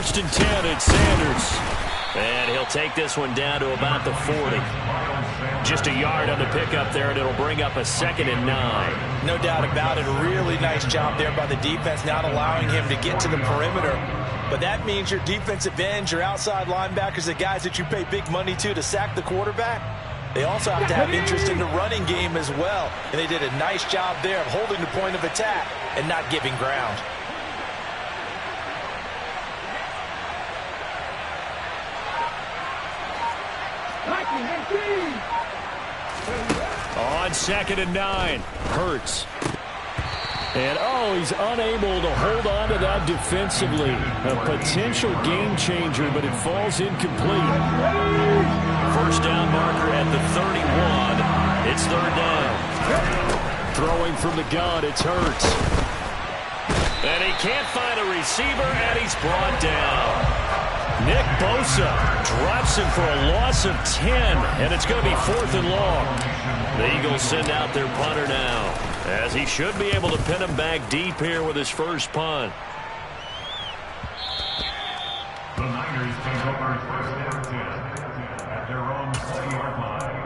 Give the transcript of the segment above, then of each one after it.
first and 10. It's Sanders. And he'll take this one down to about the 40. Just a yard on the pickup there, and it'll bring up a 2nd and 9. No doubt about it. A really nice job there by the defense, not allowing him to get to the perimeter. But that means your defensive ends, your outside linebackers, the guys that you pay big money to sack the quarterback, they also have to have interest in the running game as well. And they did a nice job there of holding the point of attack and not giving ground. On 2nd and 9, Hurts. And, he's unable to hold on to that defensively. A potential game changer, but it falls incomplete. First down marker at the 31. It's 3rd down. Throwing from the gun, it's Hurts. And he can't find a receiver, and he's brought down. Nick Bosa drops him for a loss of 10, and it's going to be 4th and long. The Eagles send out their punter now, as he should be able to pin him back deep here with his first punt. The Niners take over 1st and 10 at their own 20-yard line.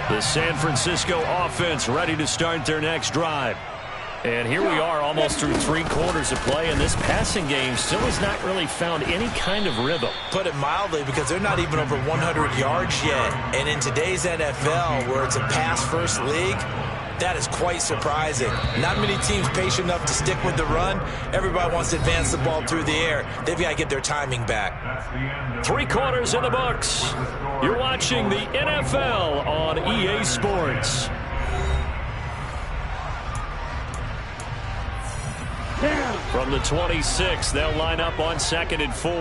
The San Francisco offense ready to start their next drive. And here we are almost through 3 quarters of play, and this passing game still has not really found any kind of rhythm. Put it mildly, because they're not even over 100 yards yet. And in today's NFL, where it's a pass-first league, that is quite surprising. Not many teams patient enough to stick with the run. Everybody wants to advance the ball through the air. They've got to get their timing back. 3 quarters in the books. You're watching the NFL on EA Sports. From the 26, they'll line up on 2nd and 4.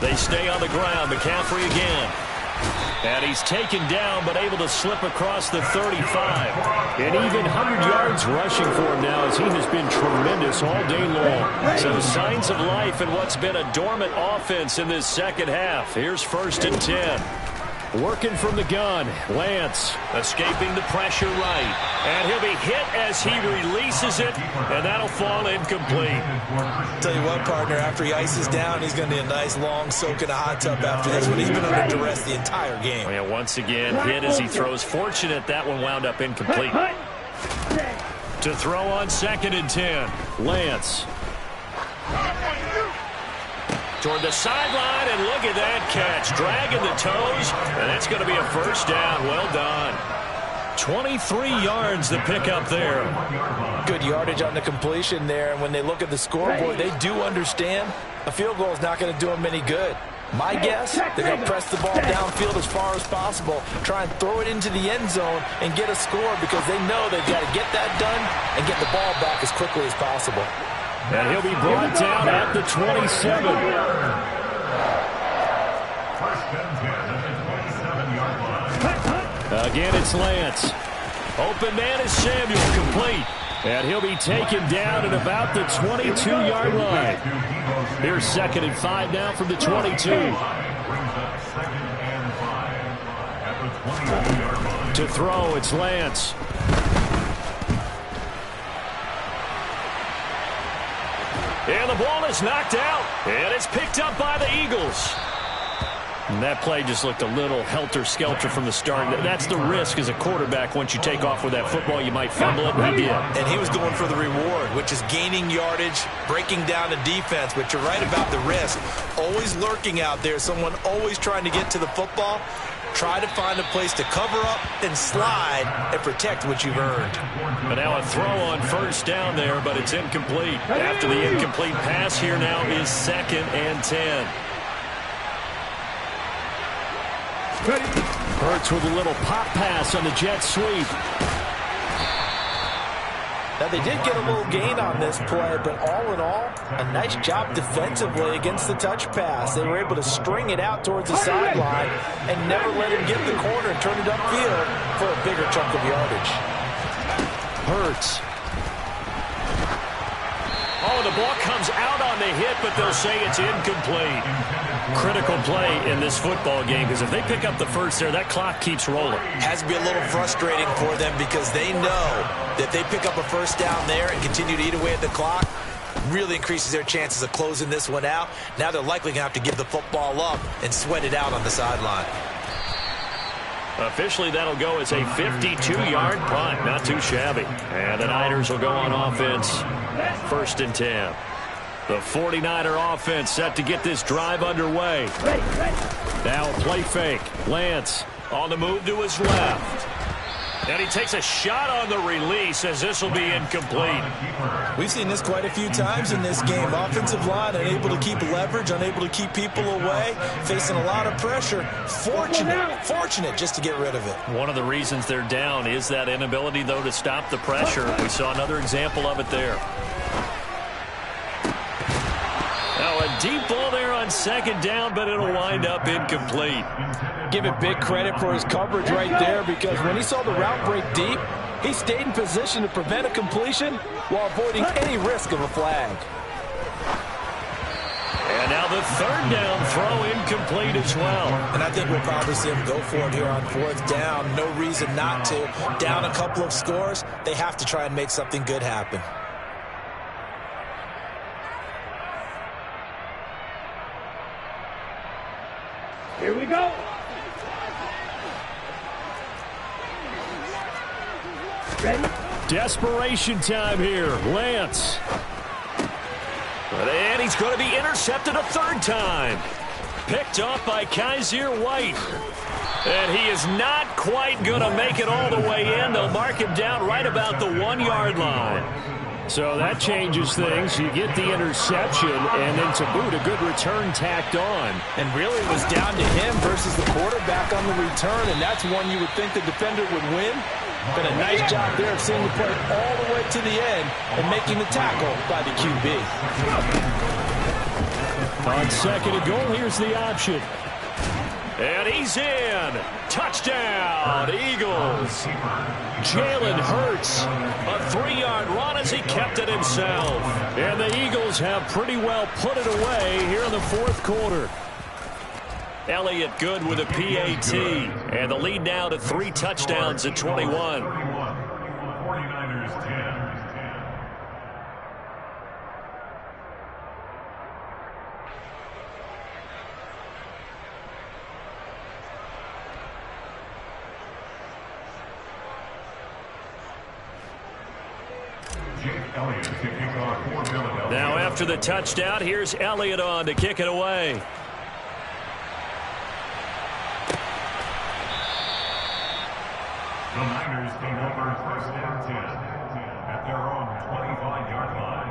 They stay on the ground. McCaffrey again. And he's taken down, but able to slip across the 35. And even 100 yards rushing for him now, as he has been tremendous all day long. So signs of life in what's been a dormant offense in this second half. Here's 1st and 10. Working from the gun, Lance escaping the pressure right. And he'll be hit as he releases it, and that'll fall incomplete. Tell you what, partner, after he ices down, he's going to need a nice long soak in a hot tub after this one. He's been under duress the entire game. Yeah, once again, hit as he throws. Fortunate that one wound up incomplete. To throw on 2nd and 10, Lance. Toward the sideline, and look at that catch. Dragging the toes, and that's going to be a 1st down. Well done. 23 yards the pickup there. Good yardage on the completion there, and when they look at the scoreboard, they do understand a field goal is not going to do them any good. My guess, they're going to press the ball downfield as far as possible, try and throw it into the end zone and get a score, because they know they've got to get that done and get the ball back as quickly as possible. And he'll be brought down at the 27. Again, it's Lance. Open man is Samuel, complete. And he'll be taken down at about the 22-yard line. Here's 2nd and 5 now from the 22. To throw, it's Lance. And the ball is knocked out, and it's picked up by the Eagles. And that play just looked a little helter-skelter from the start. That's the risk as a quarterback. Once you take off with that football, you might fumble it, and he did. And he was going for the reward, which is gaining yardage, breaking down the defense. But you're right about the risk. Always lurking out there, someone always trying to get to the football. Try to find a place to cover up and slide and protect what you've earned. But now a throw on 1st down there, but it's incomplete. After the incomplete pass, here now is 2nd and 10. Hurts with a little pop pass on the jet sweep. Now, they did get a little gain on this play, but all in all, a nice job defensively against the touch pass. They were able to string it out towards the sideline and never let him get the corner and turn it upfield for a bigger chunk of yardage. Hurts. Oh, the ball comes out on the hit, but they'll say it's incomplete. Critical play in this football game, because if they pick up the first there, that clock keeps rolling. Has to be a little frustrating for them because they know that they pick up a first down there and continue to eat away at the clock, really increases their chances of closing this one out. Now they're likely going to have to give the football up and sweat it out on the sideline. Officially, that'll go as a 52-yard punt. Not too shabby. And the Niners will go on offense. 1st and 10. The 49er offense set to get this drive underway. Now a play fake. Lance on the move to his left. And he takes a shot on the release as this will be incomplete. We've seen this quite a few times in this game. Offensive line unable to keep leverage, unable to keep people away, facing a lot of pressure. Fortunate just to get rid of it. One of the reasons they're down is that inability, though, to stop the pressure. We saw another example of it there. Now a deep ball there on 2nd down, but it'll wind up incomplete. Give it big credit for his coverage right there, because when he saw the route break deep, he stayed in position to prevent a completion while avoiding any risk of a flag. And now the 3rd down throw incomplete as well. And I think we'll probably see him go for it here on 4th down. No reason not to. Down a couple of scores, they have to try and make something good happen. Here we go. Ready? Desperation time here. Lance. And he's going to be intercepted a 3rd time. Picked off by Kaiser White. And he is not quite going to make it all the way in. They'll mark him down right about the 1-yard line. So that changes things. You get the interception, and then to boot, a good return tacked on. And really it was down to him versus the quarterback on the return, and that's one you would think the defender would win. But a nice job there of seeing the play all the way to the end and making the tackle by the QB. On 2nd and goal, here's the option. And he's in. Touchdown, Eagles. Jalen Hurts, a 3-yard run as he kept it himself. And the Eagles have pretty well put it away here in the 4th quarter. Elliott good with a PAT. And the lead now to 3 touchdowns at 21. 49ers 10. Now after the touchdown, here's Elliott on to kick it away. The Niners take over 1st and 10 at their own 25-yard line.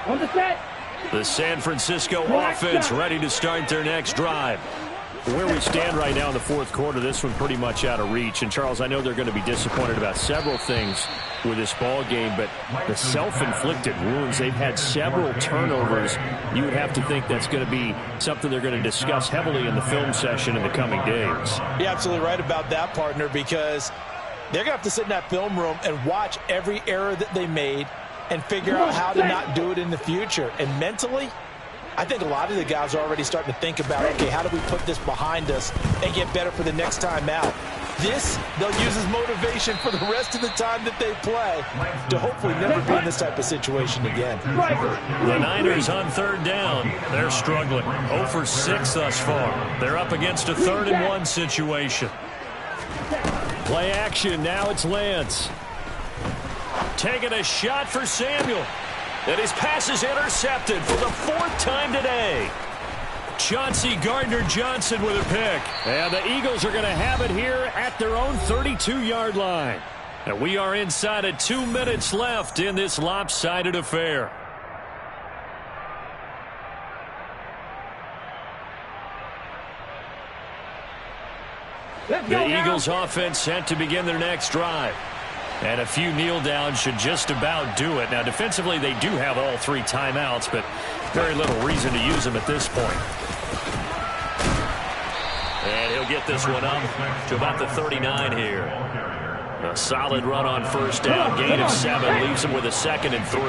On the set. The San Francisco offense ready to start their next drive. Where we stand right now in the 4th quarter, this one pretty much out of reach. And, Charles, I know they're going to be disappointed about several things with this ball game, but the self-inflicted wounds, they've had several turnovers. You would have to think that's going to be something they're going to discuss heavily in the film session in the coming days. You're absolutely right about that, partner, because they're going to have to sit in that film room and watch every error that they made and figure out how to not do it in the future. And mentally, I think a lot of the guys are already starting to think about, okay, how do we put this behind us and get better for the next time out? This, they'll use as motivation for the rest of the time that they play to hopefully never be in this type of situation again. The Niners on 3rd down. They're struggling. 0 for 6 thus far. They're up against a 3rd and 1 situation. Play action. Now it's Lance. Taking a shot for Samuel. And his pass is intercepted for the 4th time today. Chauncey Gardner-Johnson with a pick. And the Eagles are going to have it here at their own 32-yard line. And we are inside of 2 minutes left in this lopsided affair. The Eagles offense set to begin their next drive. And a few kneel downs should just about do it. Now, defensively, they do have all 3 timeouts, but very little reason to use them at this point. And he'll get this one up to about the 39 here. A solid run on first down. Gain of 7 leaves him with a 2nd and 3.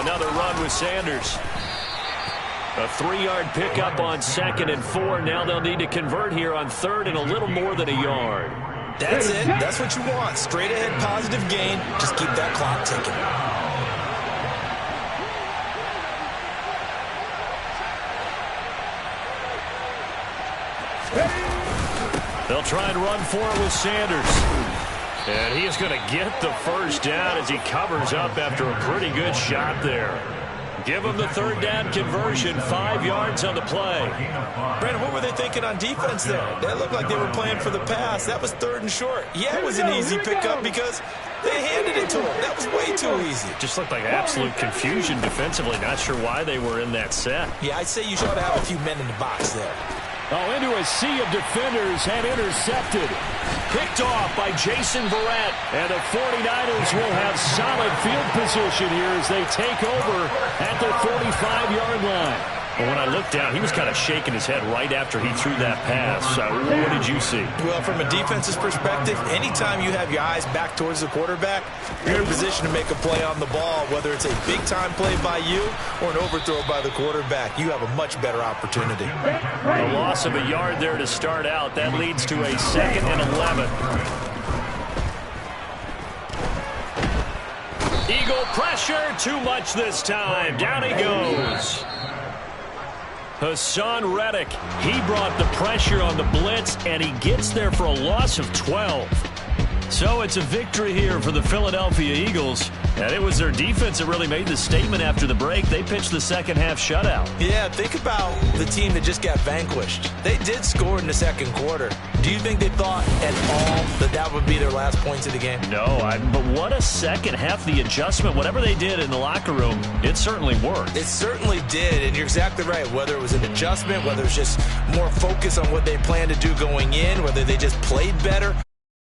Another run with Sanders. A 3-yard pickup on 2nd and 4. Now they'll need to convert here on 3rd and a little more than a yard. That's it. That's what you want. Straight ahead positive gain. Just keep that clock ticking. They'll try and run for it with Sanders. And he is going to get the first down as he covers up after a pretty good shot there. Give him the 3rd down conversion, 5 yards on the play. Brandon, what were they thinking on defense there? They looked like they were playing for the pass. That was 3rd and short. Yeah, it was an easy pickup because they handed it to him. That was way too easy. Just looked like absolute confusion defensively. Not sure why they were in that set. Yeah, I'd say you should have a few men in the box there. Oh, into a sea of defenders and intercepted. Picked off by Jason Verrett. And the 49ers will have solid field position here as they take over at the 45-yard line. But when I looked down, he was kind of shaking his head right after he threw that pass. What did you see? Well, from a defense's perspective, anytime you have your eyes back towards the quarterback, you're in a position to make a play on the ball, whether it's a big-time play by you or an overthrow by the quarterback. You have a much better opportunity. A loss of a yard there to start out. That leads to a 2nd and 11. Eagle pressure, too much this time. Down he goes. Hassan Reddick, he brought the pressure on the blitz, and he gets there for a loss of 12. So it's a victory here for the Philadelphia Eagles. And it was their defense that really made the statement after the break. They pitched the second-half shutout. Yeah, think about the team that just got vanquished. They did score in the 2nd quarter. Do you think they thought at all that that would be their last points of the game? No, but what a second half. The adjustment, whatever they did in the locker room, it certainly worked. It certainly did, and you're exactly right. Whether it was an adjustment, whether it was just more focus on what they planned to do going in, whether they just played better.